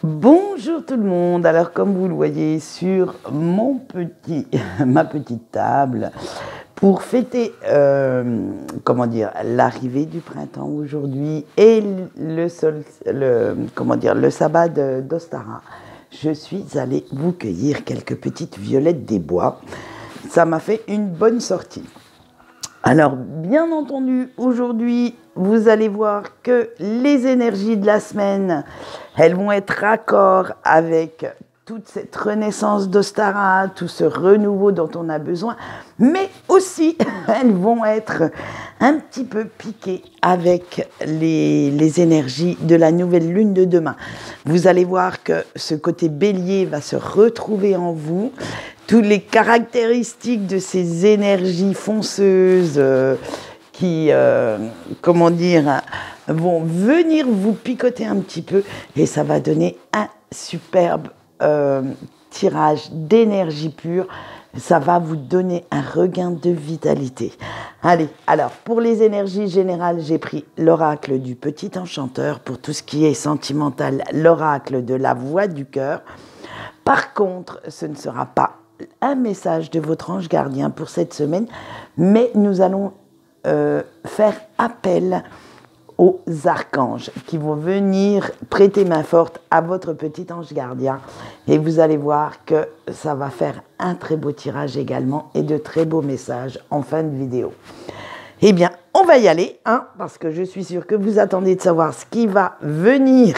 Bonjour tout le monde. Alors comme vous le voyez sur ma petite table, pour fêter l'arrivée du printemps aujourd'hui et le sabbat d'Ostara, je suis allée vous cueillir quelques petites violettes des bois. Ça m'a fait une bonne sortie. Alors, bien entendu, aujourd'hui, vous allez voir que les énergies de la semaine, elles vont être raccord avec toute cette renaissance d'Ostara, tout ce renouveau dont on a besoin, mais aussi, elles vont être un petit peu piquées avec les énergies de la nouvelle lune de demain. Vous allez voir que ce côté bélier va se retrouver en vous. Toutes les caractéristiques de ces énergies fonceuses qui, vont venir vous picoter un petit peu et ça va donner un superbe tirage d'énergie pure. Ça va vous donner un regain de vitalité. Allez, alors pour les énergies générales, j'ai pris l'oracle du petit enchanteur. Pour tout ce qui est sentimental, l'oracle de la voix du cœur. Par contre, ce ne sera pas un message de votre ange gardien pour cette semaine, mais nous allons faire appel aux archanges qui vont venir prêter main forte à votre petit ange gardien et vous allez voir que ça va faire un très beau tirage également et de très beaux messages en fin de vidéo. Eh bien, on va y aller, parce que je suis sûre que vous attendez de savoir ce qui va venir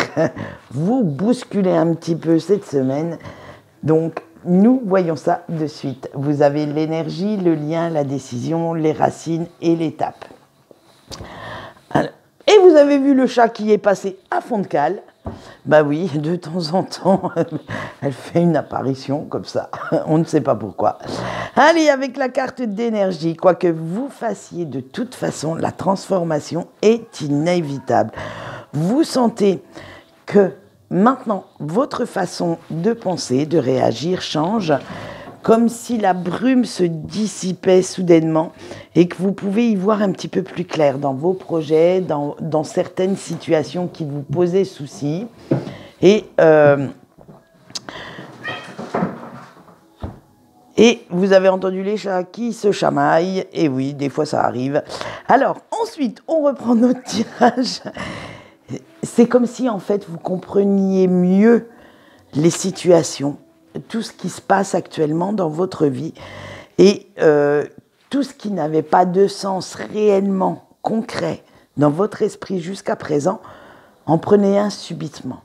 vous bousculer un petit peu cette semaine. Donc, nous voyons ça de suite. Vous avez l'énergie, le lien, la décision, les racines et l'étape. Et vous avez vu le chat qui est passé à fond de cale. Bah oui, de temps en temps, elle fait une apparition comme ça. On ne sait pas pourquoi. Allez, avec la carte d'énergie, quoi que vous fassiez, de toute façon, la transformation est inévitable. Vous sentez que maintenant, votre façon de penser, de réagir change, comme si la brume se dissipait soudainement et que vous pouvez y voir un petit peu plus clair dans vos projets, dans certaines situations qui vous posaient souci. Et vous avez entendu les chats qui se chamaillent. Et oui, des fois ça arrive. Alors, ensuite, on reprend notre tirage. C'est comme si, en fait, vous compreniez mieux les situations, tout ce qui se passe actuellement dans votre vie et tout ce qui n'avait pas de sens réellement concret dans votre esprit jusqu'à présent, en prenez un subitement.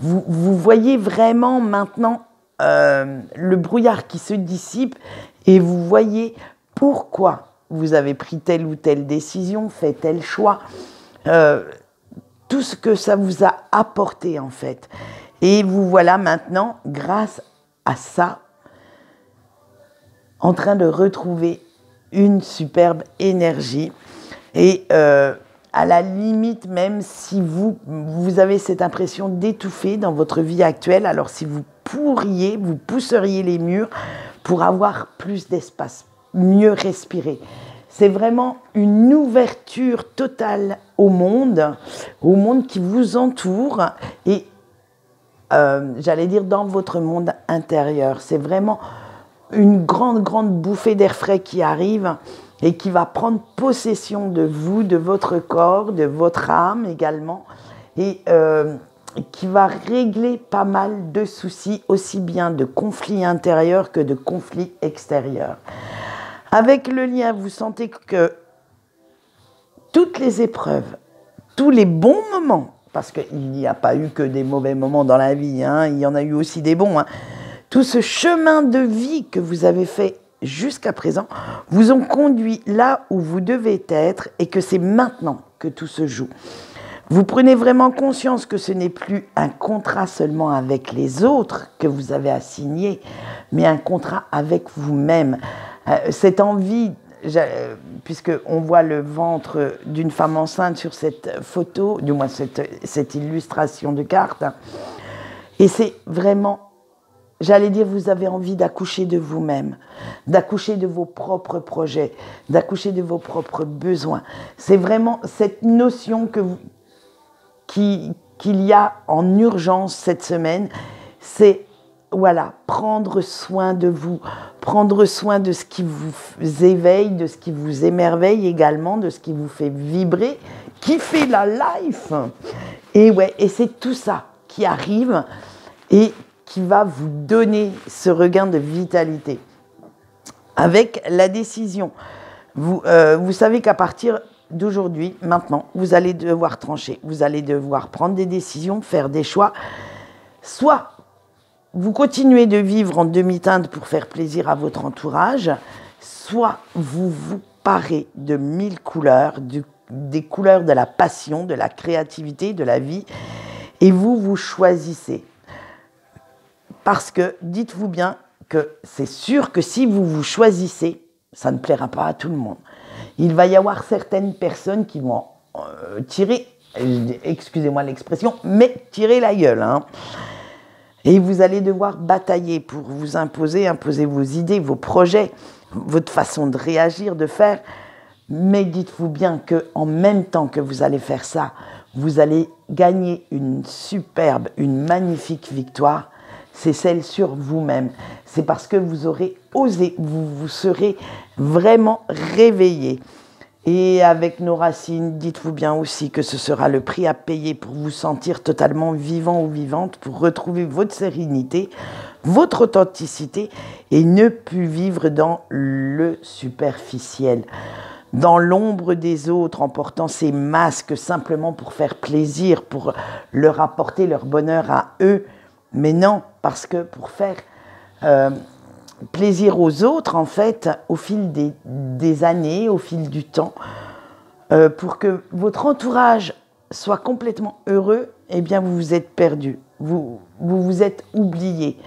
Vous voyez vraiment maintenant le brouillard qui se dissipe et vous voyez pourquoi vous avez pris telle ou telle décision, fait tel choix. Tout ce que ça vous a apporté en fait. Et vous voilà maintenant, grâce à ça, en train de retrouver une superbe énergie. Et à la limite, même si vous avez cette impression d'étouffer dans votre vie actuelle, alors si vous pousseriez les murs pour avoir plus d'espace, mieux respirer. C'est vraiment une ouverture totale au monde qui vous entoure et j'allais dire dans votre monde intérieur. C'est vraiment une grande bouffée d'air frais qui arrive et qui va prendre possession de vous, de votre corps, de votre âme également et qui va régler pas mal de soucis, aussi bien de conflits intérieurs que de conflits extérieurs. Avec le lien, vous sentez que toutes les épreuves, tous les bons moments, parce qu'il n'y a pas eu que des mauvais moments dans la vie, il y en a eu aussi des bons, tout ce chemin de vie que vous avez fait jusqu'à présent vous ont conduit là où vous devez être et que c'est maintenant que tout se joue. Vous prenez vraiment conscience que ce n'est plus un contrat seulement avec les autres que vous avez à signer, mais un contrat avec vous-même. Cette envie, puisqu'on voit le ventre d'une femme enceinte sur cette photo, du moins cette illustration de carte, et c'est vraiment, j'allais dire, vous avez envie d'accoucher de vous-même, d'accoucher de vos propres projets, d'accoucher de vos propres besoins. C'est vraiment cette notion qui qu'il y a en urgence cette semaine, c'est voilà, prendre soin de vous, prendre soin de ce qui vous éveille, de ce qui vous émerveille également, de ce qui vous fait vibrer, qui fait la life. Et ouais, et c'est tout ça qui arrive et qui va vous donner ce regain de vitalité. Avec la décision, vous savez qu'à partir d'aujourd'hui, maintenant, vous allez devoir trancher, vous allez devoir prendre des décisions, faire des choix. Soit vous continuez de vivre en demi-teinte pour faire plaisir à votre entourage, soit vous vous parez de 1000 couleurs, des couleurs de la passion, de la créativité, de la vie, et vous choisissez. Parce que, dites-vous bien que c'est sûr que si vous choisissez, ça ne plaira pas à tout le monde. Il va y avoir certaines personnes qui vont tirer, excusez-moi l'expression, mais tirer la gueule, hein. Et vous allez devoir batailler pour vous imposer vos idées, vos projets, votre façon de réagir, de faire. Mais dites-vous bien qu'en même temps que vous allez faire ça, vous allez gagner une superbe, une magnifique victoire. C'est celle sur vous-même. C'est parce que vous aurez osé, vous vous serez vraiment réveillé. Et avec nos racines, dites-vous bien aussi que ce sera le prix à payer pour vous sentir totalement vivant ou vivante, pour retrouver votre sérénité, votre authenticité et ne plus vivre dans le superficiel, dans l'ombre des autres, en portant ces masques simplement pour faire plaisir, pour leur apporter leur bonheur à eux. Mais non, parce que pour faire plaisir aux autres, en fait, au fil des années, au fil du temps, pour que votre entourage soit complètement heureux, eh bien, vous vous êtes perdu, vous vous êtes oublié,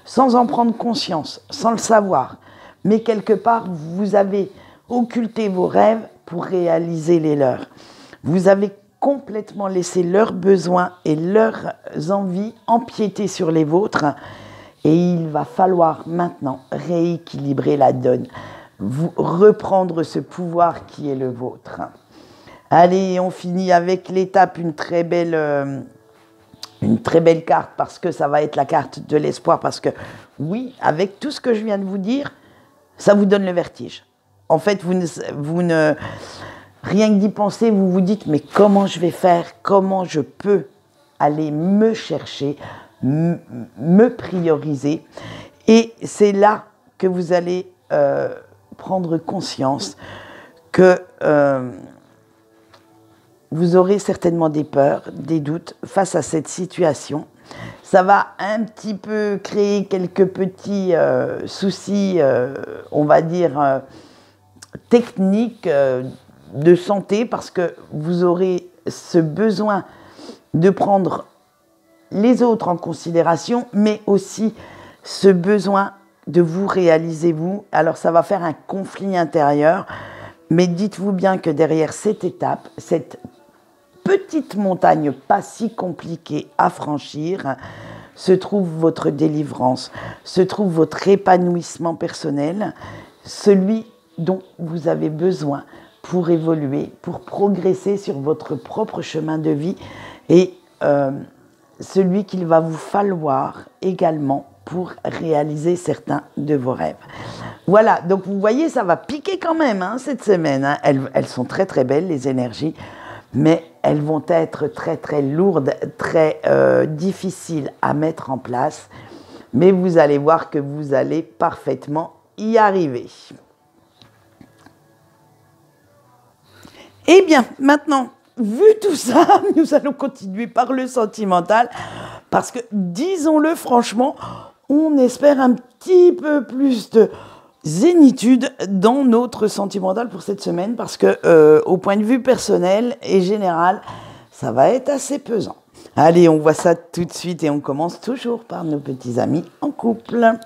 sans en prendre conscience, sans le savoir. Mais quelque part, vous avez occulté vos rêves pour réaliser les leurs. Vous avez complètement laissé leurs besoins et leurs envies empiéter sur les vôtres. Et il va falloir maintenant rééquilibrer la donne, vous reprendre ce pouvoir qui est le vôtre. Allez, on finit avec l'étape, une très belle carte, parce que ça va être la carte de l'espoir, parce que oui, avec tout ce que je viens de vous dire, ça vous donne le vertige. En fait, rien que d'y penser, vous vous dites, mais comment je vais faire, comment je peux aller me chercher, me prioriser, et c'est là que vous allez prendre conscience que vous aurez certainement des peurs, des doutes face à cette situation. Ça va un petit peu créer quelques petits soucis, on va dire, techniques de santé, parce que vous aurez ce besoin de prendre les autres en considération, mais aussi ce besoin de vous réaliser vous. Alors ça va faire un conflit intérieur, mais dites-vous bien que derrière cette étape, cette petite montagne pas si compliquée à franchir, se trouve votre délivrance, se trouve votre épanouissement personnel, celui dont vous avez besoin pour évoluer, pour progresser sur votre propre chemin de vie, et celui qu'il va vous falloir également pour réaliser certains de vos rêves. Voilà, donc vous voyez, ça va piquer quand même hein, cette semaine. Hein. Elles sont très très belles, les énergies, mais elles vont être très très lourdes, très difficiles à mettre en place. Mais vous allez voir que vous allez parfaitement y arriver. Eh bien, maintenant, vu tout ça, nous allons continuer par le sentimental, parce que, disons-le franchement, on espère un petit peu plus de zénitude dans notre sentimental pour cette semaine, parce que, au point de vue personnel et général, ça va être assez pesant. Allez, on voit ça tout de suite et on commence toujours par nos petits amis en couple.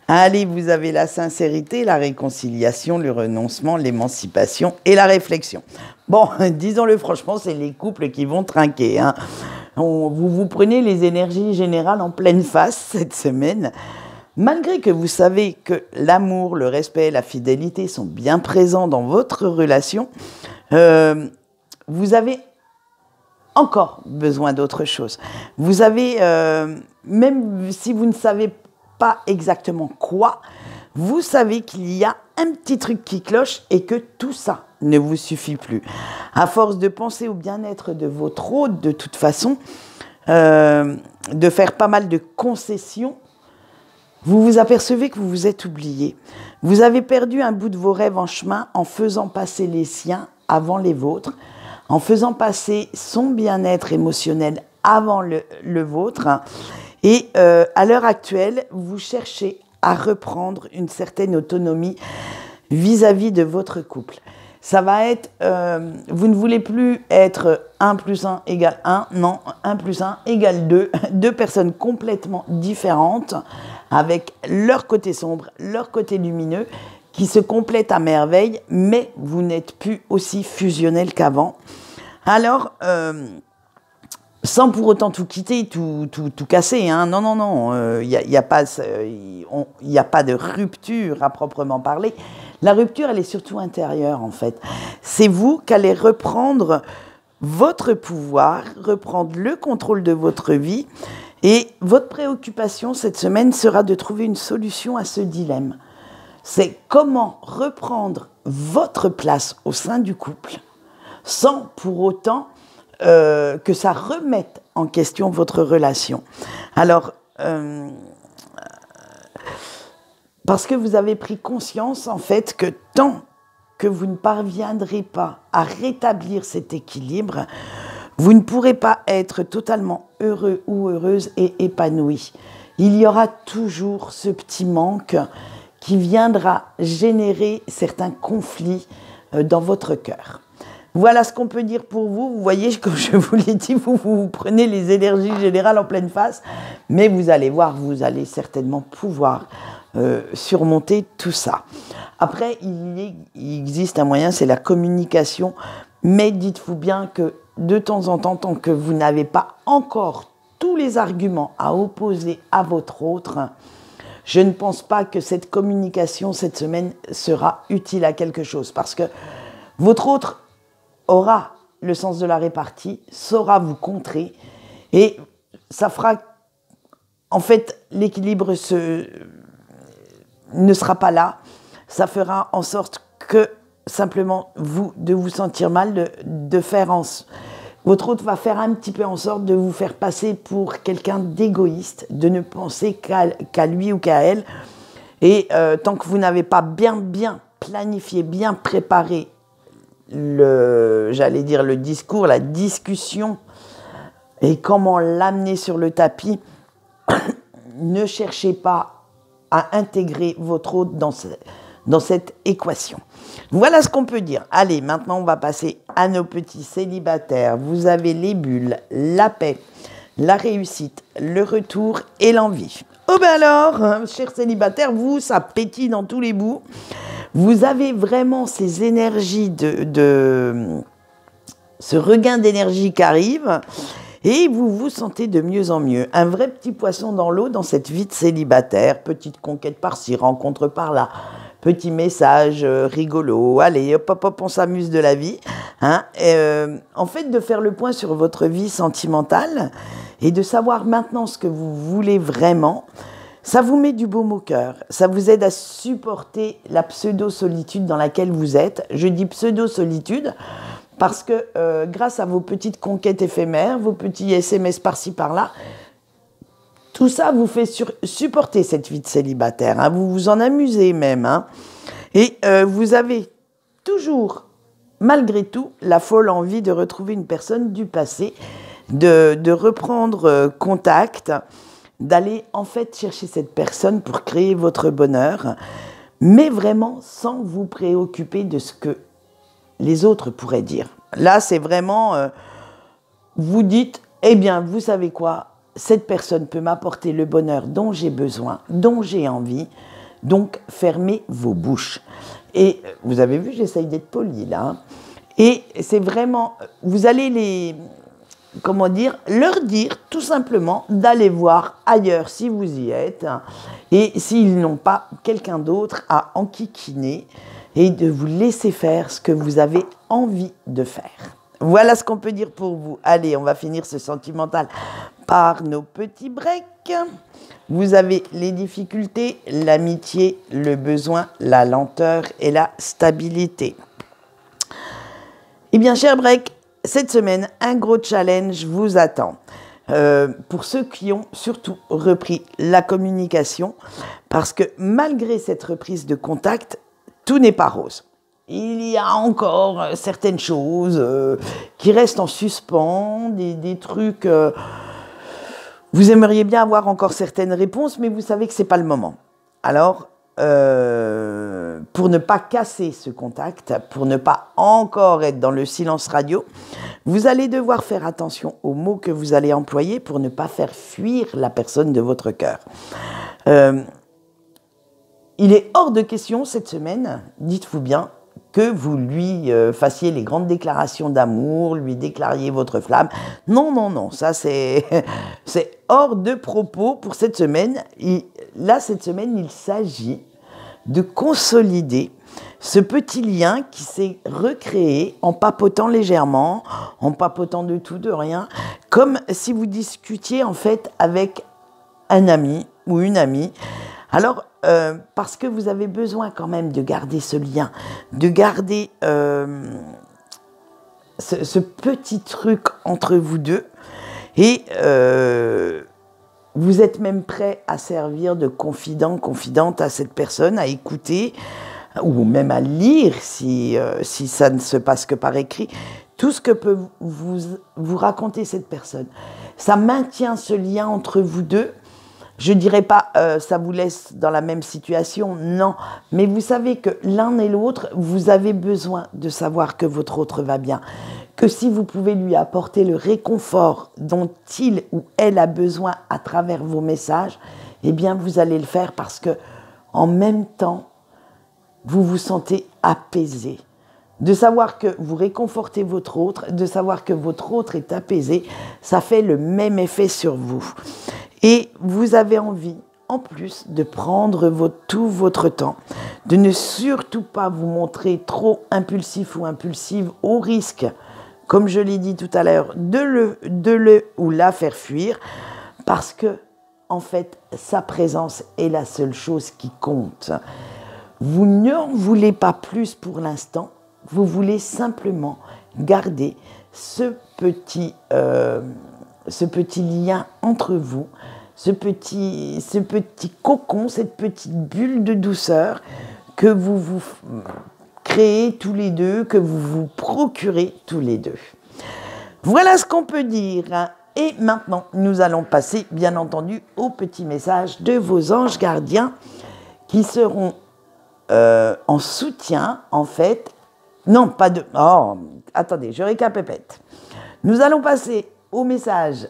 Allez, vous avez la sincérité, la réconciliation, le renoncement, l'émancipation et la réflexion. Bon, disons-le franchement, c'est les couples qui vont trinquer. Hein. Vous prenez les énergies générales en pleine face cette semaine. Malgré que vous savez que l'amour, le respect, la fidélité sont bien présents dans votre relation, vous avez encore besoin d'autre chose. Vous avez, même si vous ne savez pas exactement quoi, vous savez qu'il y a un petit truc qui cloche et que tout ça ne vous suffit plus. À force de penser au bien-être de votre hôte, de toute façon, de faire pas mal de concessions, vous vous apercevez que vous vous êtes oublié. Vous avez perdu un bout de vos rêves en chemin en faisant passer les siens avant les vôtres, en faisant passer son bien-être émotionnel avant le vôtre. Et à l'heure actuelle, vous cherchez à reprendre une certaine autonomie vis-à-vis de votre couple. Ça va être, vous ne voulez plus être 1 plus 1 égale 1, non, 1 plus 1 égale 2, deux personnes complètement différentes, avec leur côté sombre, leur côté lumineux, qui se complètent à merveille, mais vous n'êtes plus aussi fusionnel qu'avant. Alors, sans pour autant tout quitter, tout casser, hein. Non, non, non, il n'y a pas de rupture à proprement parler. La rupture, elle est surtout intérieure, en fait. C'est vous qui allez reprendre votre pouvoir, reprendre le contrôle de votre vie, et votre préoccupation cette semaine sera de trouver une solution à ce dilemme. C'est comment reprendre votre place au sein du couple, sans pour autant que ça remette en question votre relation. Alors, parce que vous avez pris conscience, en fait, que tant que vous ne parviendrez pas à rétablir cet équilibre, vous ne pourrez pas être totalement heureux ou heureuse et épanoui. Il y aura toujours ce petit manque qui viendra générer certains conflits dans votre cœur. Voilà ce qu'on peut dire pour vous. Vous voyez, comme je vous l'ai dit, vous prenez les énergies générales en pleine face, mais vous allez voir, vous allez certainement pouvoir surmonter tout ça. Après, il existe un moyen, c'est la communication, mais dites-vous bien que de temps en temps, tant que vous n'avez pas encore tous les arguments à opposer à votre autre, je ne pense pas que cette communication cette semaine sera utile à quelque chose, parce que votre autre aura le sens de la répartie, saura vous contrer, et ça fera, en fait, l'équilibre ne sera pas là. Ça fera en sorte que simplement de vous sentir mal, de faire votre autre va faire un petit peu en sorte de vous faire passer pour quelqu'un d'égoïste, de ne penser qu'à lui ou qu'à elle. Et tant que vous n'avez pas bien planifié, bien préparé j'allais dire le discours, la discussion et comment l'amener sur le tapis, ne cherchez pas à intégrer votre hôte dans cette équation. Voilà ce qu'on peut dire. Allez, maintenant on va passer à nos petits célibataires. Vous avez les bulles, la paix, la réussite, le retour et l'envie. Oh ben alors, chers célibataires, vous, ça pétille dans tous les bouts. Vous avez vraiment ces énergies ce regain d'énergie qui arrive et vous vous sentez de mieux en mieux. Un vrai petit poisson dans l'eau dans cette vie de célibataire. Petite conquête par-ci, rencontre par-là. Petit message rigolo. Allez, hop, hop, hop, on s'amuse de la vie. Hein. En fait, de faire le point sur votre vie sentimentale et de savoir maintenant ce que vous voulez vraiment, ça vous met du baume au cœur. Ça vous aide à supporter la pseudo-solitude dans laquelle vous êtes. Je dis pseudo-solitude parce que grâce à vos petites conquêtes éphémères, vos petits SMS par-ci par-là, tout ça vous fait supporter cette vie de célibataire. Hein. Vous vous en amusez même. Hein. Et vous avez toujours, malgré tout, la folle envie de retrouver une personne du passé, de reprendre contact, d'aller en fait chercher cette personne pour créer votre bonheur, mais vraiment sans vous préoccuper de ce que les autres pourraient dire. Là, c'est vraiment, vous dites, eh bien, vous savez quoi, cette personne peut m'apporter le bonheur dont j'ai besoin, dont j'ai envie, donc fermez vos bouches. Et vous avez vu, j'essaye d'être poli là. Hein. Et c'est vraiment, vous allez leur dire tout simplement d'aller voir ailleurs si vous y êtes et s'ils n'ont pas quelqu'un d'autre à enquiquiner et de vous laisser faire ce que vous avez envie de faire. Voilà ce qu'on peut dire pour vous. Allez, on va finir ce sentimental par nos petits breaks. Vous avez les difficultés, l'amitié, le besoin, la lenteur et la stabilité. Eh bien, cher break, cette semaine, un gros challenge vous attend. Pour ceux qui ont surtout repris la communication, parce que malgré cette reprise de contact, tout n'est pas rose. Il y a encore certaines choses qui restent en suspens, des trucs... vous aimeriez bien avoir encore certaines réponses, mais vous savez que ce n'est pas le moment. Alors, pour ne pas casser ce contact, pour ne pas encore être dans le silence radio, vous allez devoir faire attention aux mots que vous allez employer pour ne pas faire fuir la personne de votre cœur. Il est hors de question cette semaine, dites-vous bien, que vous lui fassiez les grandes déclarations d'amour, lui déclariez votre flamme. Non, non, non, ça c'est hors de propos pour cette semaine. Là, cette semaine, il s'agit de consolider ce petit lien qui s'est recréé en papotant légèrement, en papotant de tout, de rien, comme si vous discutiez en fait avec un ami ou une amie. Alors, parce que vous avez besoin quand même de garder ce lien, de garder ce petit truc entre vous deux, et vous êtes même prêt à servir de confident, confidente à cette personne, à écouter, ou même à lire si ça ne se passe que par écrit, tout ce que peut vous raconter cette personne. Ça maintient ce lien entre vous deux. Je ne dirais pas ça vous laisse dans la même situation, non. Mais vous savez que l'un et l'autre, vous avez besoin de savoir que votre autre va bien. Que si vous pouvez lui apporter le réconfort dont il ou elle a besoin à travers vos messages, eh bien vous allez le faire parce que en même temps, vous vous sentez apaisé. De savoir que vous réconfortez votre autre, de savoir que votre autre est apaisé, ça fait le même effet sur vous. Et vous avez envie, en plus, de prendre tout votre temps, de ne surtout pas vous montrer trop impulsif ou impulsive au risque, comme je l'ai dit tout à l'heure, de le ou la faire fuir, parce que, en fait, sa présence est la seule chose qui compte. Vous n'en voulez pas plus pour l'instant, vous voulez simplement garder ce petit lien entre vous, ce petit cocon, cette petite bulle de douceur que vous créez tous les deux, que vous vous procurez tous les deux. Voilà ce qu'on peut dire. Et maintenant, nous allons passer, bien entendu, au petit message de vos anges gardiens qui seront en soutien, en fait. Non, pas de... Oh, attendez, je récapépète. Nous allons passer au message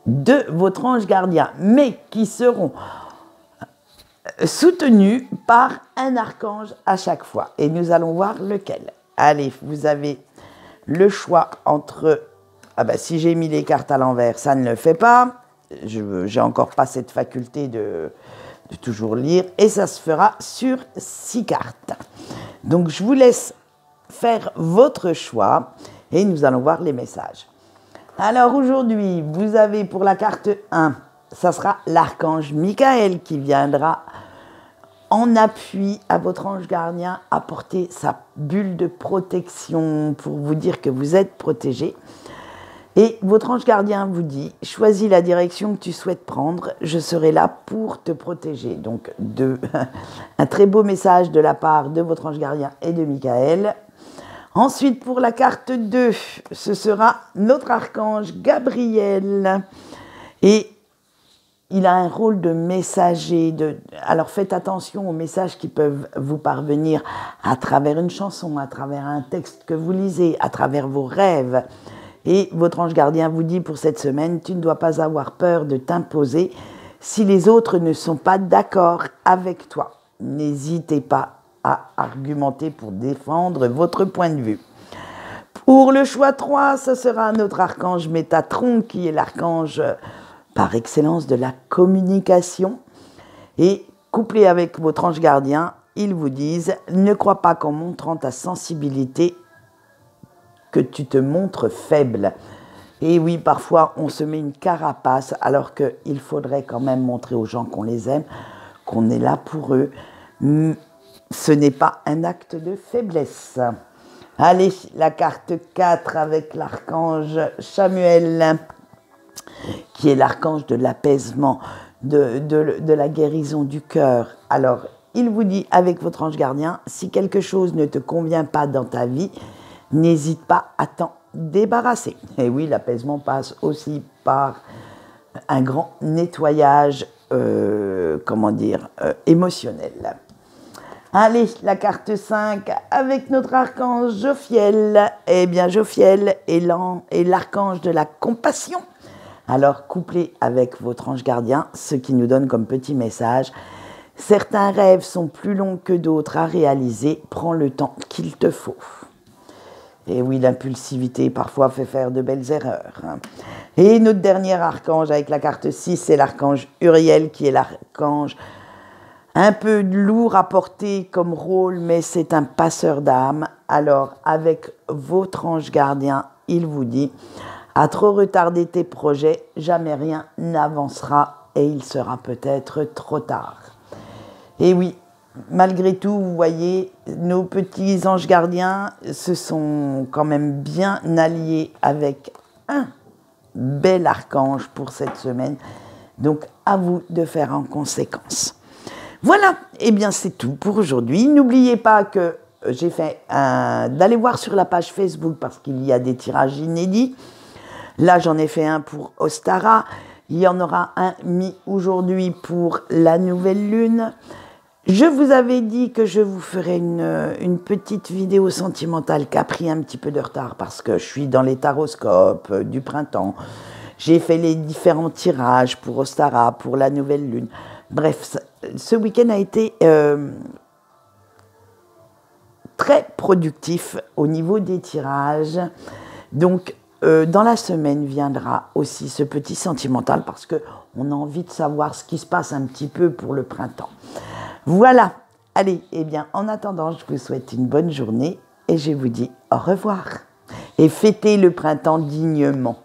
de votre ange gardien, mais qui seront soutenus par un archange à chaque fois. Et nous allons voir lequel. Allez, vous avez le choix entre... Ah ben, si j'ai mis les cartes à l'envers, ça ne le fait pas. J'ai encore pas cette faculté de toujours lire. Et ça se fera sur 6 cartes. Donc, je vous laisse faire votre choix et nous allons voir les messages. Alors, aujourd'hui, vous avez pour la carte 1, ça sera l'archange Michael qui viendra en appui à votre ange gardien apporter sa bulle de protection pour vous dire que vous êtes protégé. Et votre ange gardien vous dit, choisis la direction que tu souhaites prendre, je serai là pour te protéger. Donc, un très beau message de la part de votre ange gardien et de Michael. Ensuite, pour la carte 2, ce sera notre archange Gabriel. Et il a un rôle de messager. Alors, faites attention aux messages qui peuvent vous parvenir à travers une chanson, à travers un texte que vous lisez, à travers vos rêves. Et votre ange gardien vous dit pour cette semaine, tu ne dois pas avoir peur de t'imposer si les autres ne sont pas d'accord avec toi. N'hésitez pas à argumenter pour défendre votre point de vue. Pour le choix 3, ce sera notre archange Métatron, qui est l'archange par excellence de la communication. Et couplé avec votre ange gardien, ils vous disent, ne crois pas qu'en montrant ta sensibilité, que tu te montres faible. Et oui, parfois, on se met une carapace alors qu'il faudrait quand même montrer aux gens qu'on les aime, qu'on est là pour eux. Ce n'est pas un acte de faiblesse. Allez, la carte 4 avec l'archange Chamuel, qui est l'archange de l'apaisement, de la guérison du cœur. Alors, il vous dit avec votre ange gardien, si quelque chose ne te convient pas dans ta vie, n'hésite pas à t'en débarrasser. Et oui, l'apaisement passe aussi par un grand nettoyage, émotionnel. Allez, la carte 5 avec notre archange Jophiel. Eh bien, Jophiel est l'archange de la compassion. Alors, couplé avec votre ange gardien, ce qui nous donne comme petit message, certains rêves sont plus longs que d'autres à réaliser, prends le temps qu'il te faut. Et oui, l'impulsivité parfois fait faire de belles erreurs. Et notre dernier archange avec la carte 6, c'est l'archange Uriel, qui est l'archange un peu lourd à porter comme rôle, mais c'est un passeur d'âme. Alors, avec votre ange gardien, il vous dit, à trop retarder tes projets, jamais rien n'avancera et il sera peut-être trop tard. Et oui, malgré tout, vous voyez, nos petits anges gardiens se sont quand même bien alliés avec un bel archange pour cette semaine. Donc, à vous de faire en conséquence. Voilà, et bien c'est tout pour aujourd'hui. N'oubliez pas que j'ai fait d'aller voir sur la page Facebook parce qu'il y a des tirages inédits. Là, j'en ai fait un pour Ostara. Il y en aura un mis aujourd'hui pour la nouvelle lune. Je vous avais dit que je vous ferais une petite vidéo sentimentale qui a pris un petit peu de retard parce que je suis dans les taroscopes du printemps. J'ai fait les différents tirages pour Ostara, pour la nouvelle lune. Bref, ce week-end a été très productif au niveau des tirages. Donc, dans la semaine viendra aussi ce petit sentimental parce qu'on a envie de savoir ce qui se passe un petit peu pour le printemps. Voilà, allez, eh bien, en attendant, je vous souhaite une bonne journée et je vous dis au revoir. Et fêtez le printemps dignement.